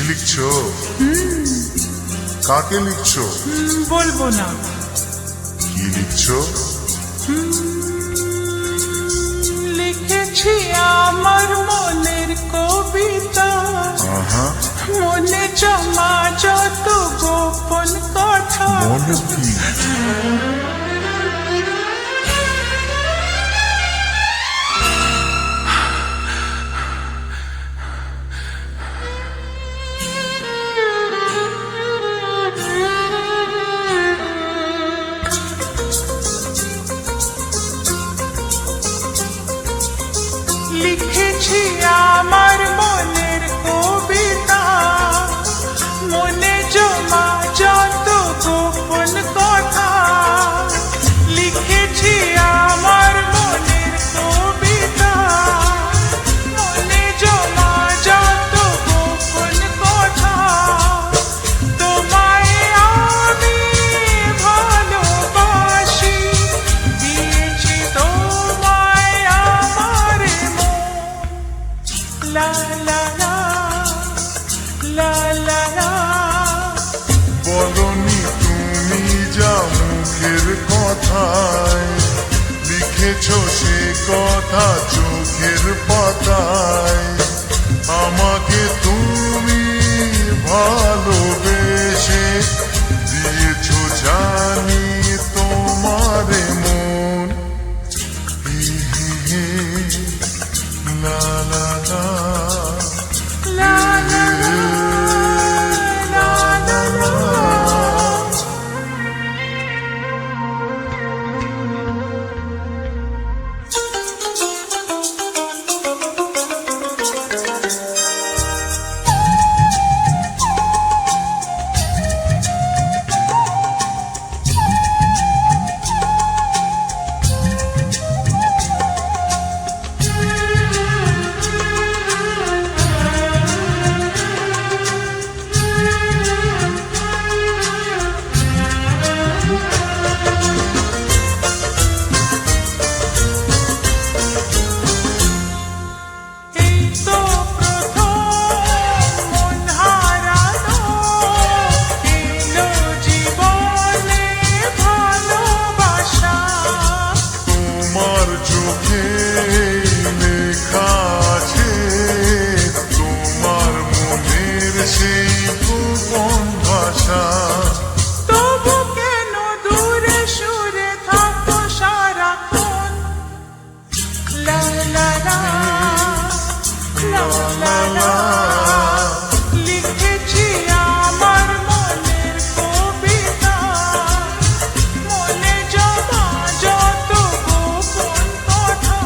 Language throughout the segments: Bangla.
লিখছো? কাকে লিখছো? বলবো না। কি লিখছো? লিখেছি আমার মনের কবিতা, মনে জমা যত গোপন কথা। মনে কি? লিখেছি আমার মনের কবিতা, মনে জমা যত গোপন কথা। লিখেছি আমার মনের কবিতা, মনে জমা যত গোপন কথা। তোমায় আমি ভালোবাসি, দিয়েছি তোমায় আমার মন। লা লা লা লা লা লা। বলনি তুমি যা মুখের কথায়, লিখেছো সে কথা চোখের পাতায়। আমাকে তুমি ভালোবেসে দিয়েছো জানি তোমারে মন। লা লা লা লা লা লা লা লা লা। এই তো প্রথম মন হারানো, এলো জীবনে ভালোবাসা। তোমার চোখে লেখা আছে তোমার মনের সেই গোপন ভাষা। তবু কেন দূরে সুরে থাকো সারাক্ষণ? লা লা লা লা লা লা। লিখেছি আমার মনের কবিতা, মনে জমা যত গোপন কথা।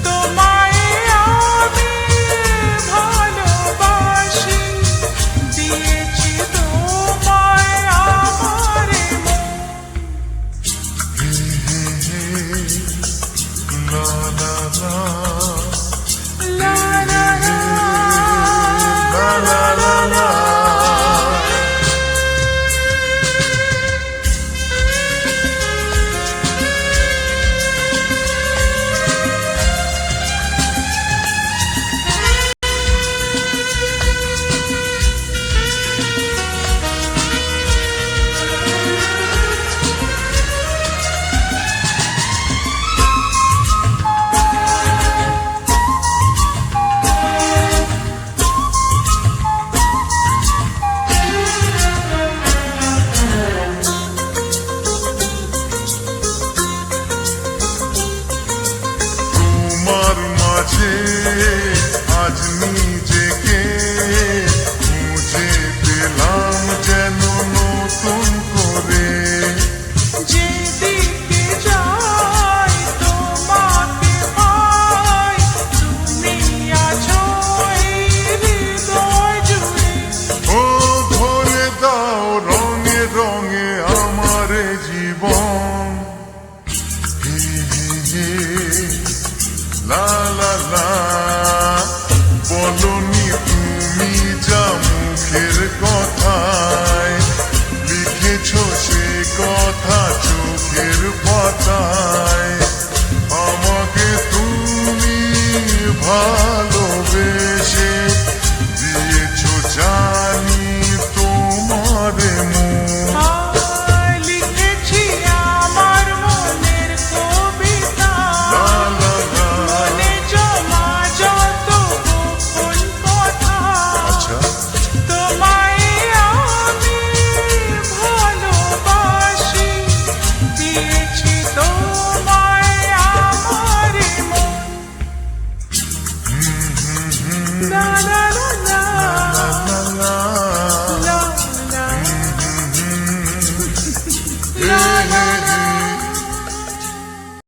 তোমায় আমি ভালোবাসি, দিয়েছি তোমায় আমার মন। লা লা লা লা লা লা লা লা লা। তোমার মাঝে আজ নিজেকে খুঁজে পেলাম যেন নতুন করে। যেদিকে যাই তোমাকে পাই, তুমি আছো এই হৃদয় জুড়ে। ও ভরে দাও রঙে রঙে আমার জীবন। লা লা লা। বলনি তুমি যা মুখের কথায়, লিখেছো সে কথা চোখের পাতায়। আমাকে তুমি ভালোবেসে দিয়েছো হে হে